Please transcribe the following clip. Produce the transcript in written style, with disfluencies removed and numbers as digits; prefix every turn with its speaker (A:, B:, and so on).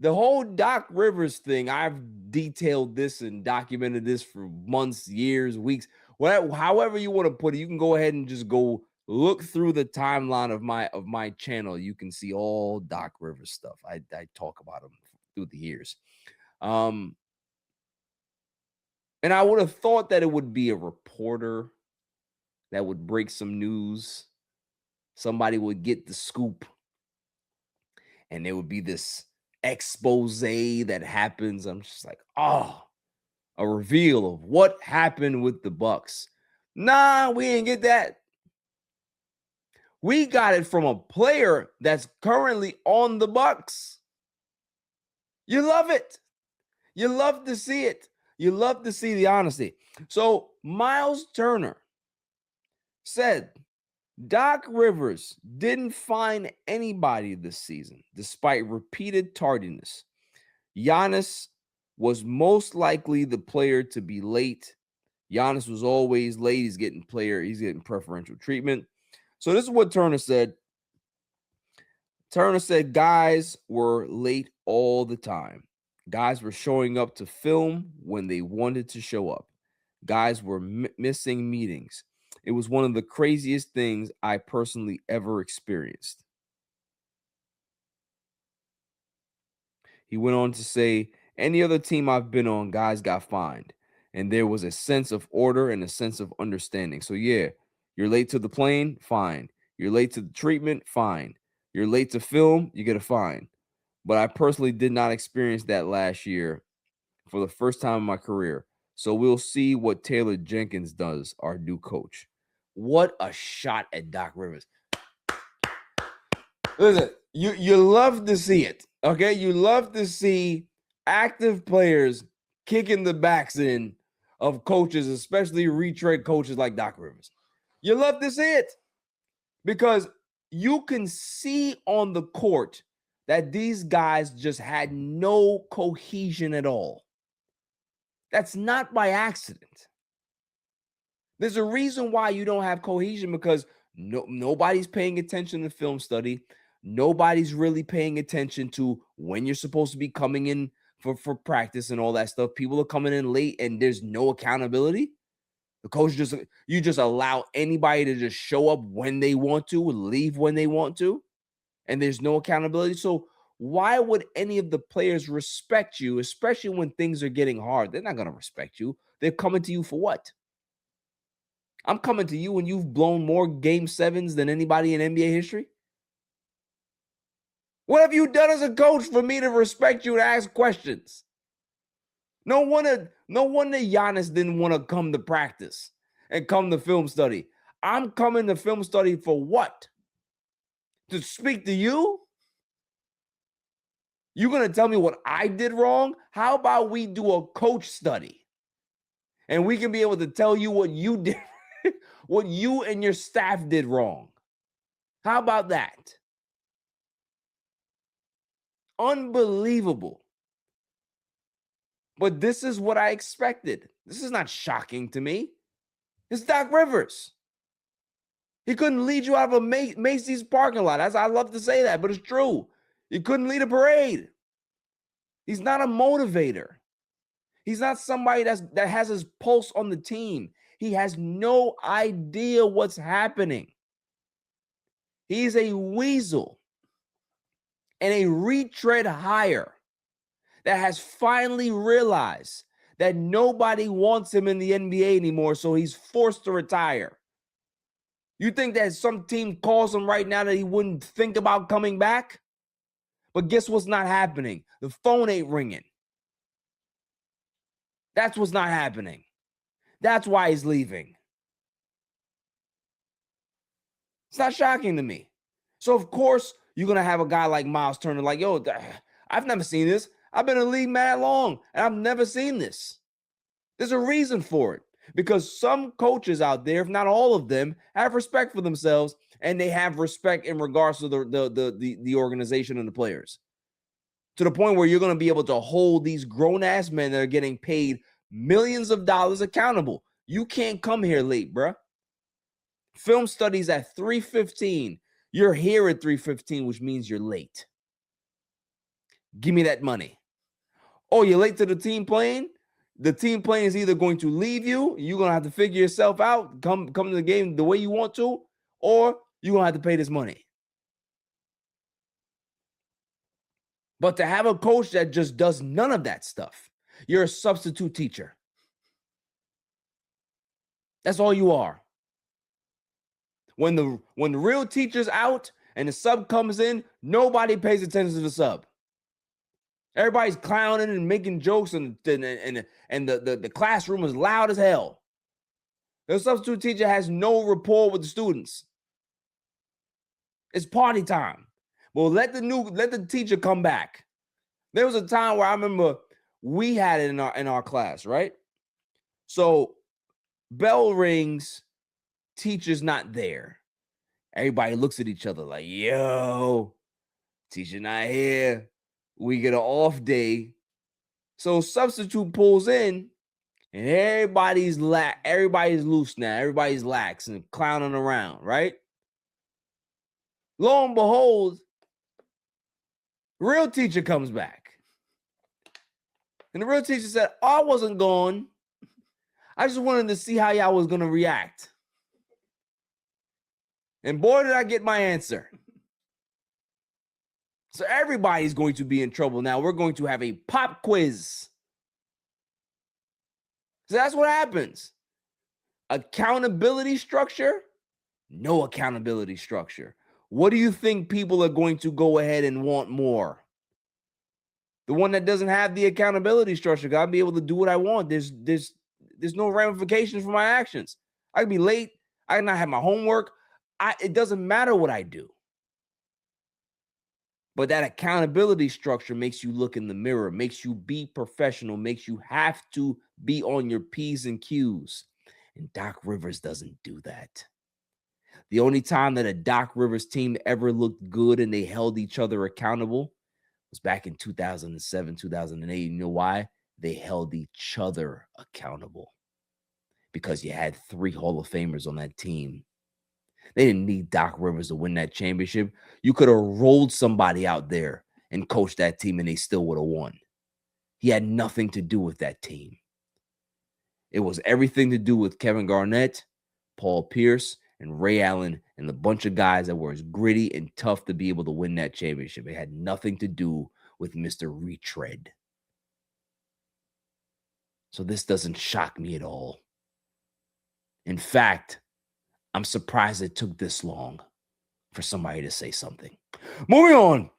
A: the whole Doc Rivers thing, I've detailed this and documented this for months, years, weeks, whatever, however you want to put it. You can go ahead and just go look through the timeline of my channel. You can see all Doc Rivers stuff. I talk about him through the years. And I would have thought that it would be a reporter that would break some news. Somebody would get the scoop, and there would be this expose that happens. I'm just like, oh, a reveal of what happened with the Bucks. Nah, we didn't get that. We got it from a player that's currently on the Bucks. You love it. You love to see it. You love to see the honesty. So Myles Turner said Doc Rivers didn't find anybody this season, despite repeated tardiness. Giannis was most likely the player to be late. Giannis was always late. He's getting preferential treatment. So this is what Turner said. Turner said guys were late all the time. Guys were showing up to film when they wanted to show up. Guys were missing meetings. It was one of the craziest things I personally ever experienced. He went on to say, any other team I've been on, guys got fined. And there was a sense of order and a sense of understanding. So yeah, you're late to the plane, fine. You're late to the treatment, fine. You're late to film, you get a fine. But I personally did not experience that last year for the first time in my career. So we'll see what Taylor Jenkins does, our new coach. What a shot at Doc Rivers. Listen, you love to see it, okay? You love to see active players kicking the backs in of coaches, especially retread coaches like Doc Rivers. You love to see it because you can see on the court that these guys just had no cohesion at all. That's not by accident. There's a reason why you don't have cohesion because nobody's paying attention to film study. Nobody's really paying attention to when you're supposed to be coming in for practice and all that stuff. People are coming in late and there's no accountability. The coach you just allow anybody to just show up when they want to and leave when they want to, and there's no accountability. So why would any of the players respect you, especially when things are getting hard? They're not going to respect you. They're coming to you for what? I'm coming to you when you've blown more game sevens than anybody in NBA history. What have you done as a coach for me to respect you and ask questions? No wonder Giannis didn't want to come to practice and come to film study. I'm coming to film study for what? To speak to you? You're going to tell me what I did wrong? How about we do a coach study? And we can be able to tell you what you did, what you and your staff did wrong. How about that? Unbelievable. But this is what I expected. This is not shocking to me. It's Doc Rivers. He couldn't lead you out of a Macy's parking lot. I love to say that, but it's true. He couldn't lead a parade. He's not a motivator. He's not somebody that has his pulse on the team. He has no idea what's happening. He's a weasel and a retread hire that has finally realized that nobody wants him in the NBA anymore, so he's forced to retire. You think that some team calls him right now that he wouldn't think about coming back? But guess what's not happening? The phone ain't ringing. That's what's not happening. That's why he's leaving. It's not shocking to me. So, of course, you're going to have a guy like Myles Turner like, yo, I've never seen this. I've been in the league mad long, and I've never seen this. There's a reason for it. Because some coaches out there, if not all of them, have respect for themselves, and they have respect in regards to the organization and the players. To the point where you're going to be able to hold these grown-ass men that are getting paid millions of dollars accountable. You can't come here late, bruh. Film studies at 3:15. You're here at 3:15, which means you're late. Give me that money. Oh, you're late to the team playing? The team playing is either going to leave you, you're going to have to figure yourself out, come to the game the way you want to, or you're going to have to pay this money. But to have a coach that just does none of that stuff, you're a substitute teacher. That's all you are. When the real teacher's out and the sub comes in, nobody pays attention to the sub. Everybody's clowning and making jokes, and the classroom is loud as hell. The substitute teacher has no rapport with the students. It's party time. Well, let the teacher come back. There was a time where I remember we had it in our class, right? So bell rings, teacher's not there. Everybody looks at each other like, yo, teacher not here. We get an off day. So substitute pulls in, and everybody's loose now. Everybody's lax and clowning around, right? Lo and behold, real teacher comes back. And the real teacher said, oh, I wasn't gone. I just wanted to see how y'all was going to react. And boy, did I get my answer. So everybody's going to be in trouble now. We're going to have a pop quiz. So that's what happens. Accountability structure? No accountability structure. What do you think people are going to go ahead and want more? The one that doesn't have the accountability structure. Gotta be able to do what I want. There's no ramifications for my actions. I can be late. I can not have my homework. It doesn't matter what I do. But that accountability structure makes you look in the mirror, makes you be professional, makes you have to be on your P's and Q's. And Doc Rivers doesn't do that. The only time that a Doc Rivers team ever looked good and they held each other accountable was back in 2007, 2008. You know why? They held each other accountable because you had 3 Hall of Famers on that team. They didn't need Doc Rivers to win that championship. You could have rolled somebody out there and coached that team, and they still would have won. He had nothing to do with that team. It was everything to do with Kevin Garnett, Paul Pierce, and Ray Allen, and the bunch of guys that were as gritty and tough to be able to win that championship. It had nothing to do with Mr. Retread. So this doesn't shock me at all. In fact, I'm surprised it took this long for somebody to say something. Moving on.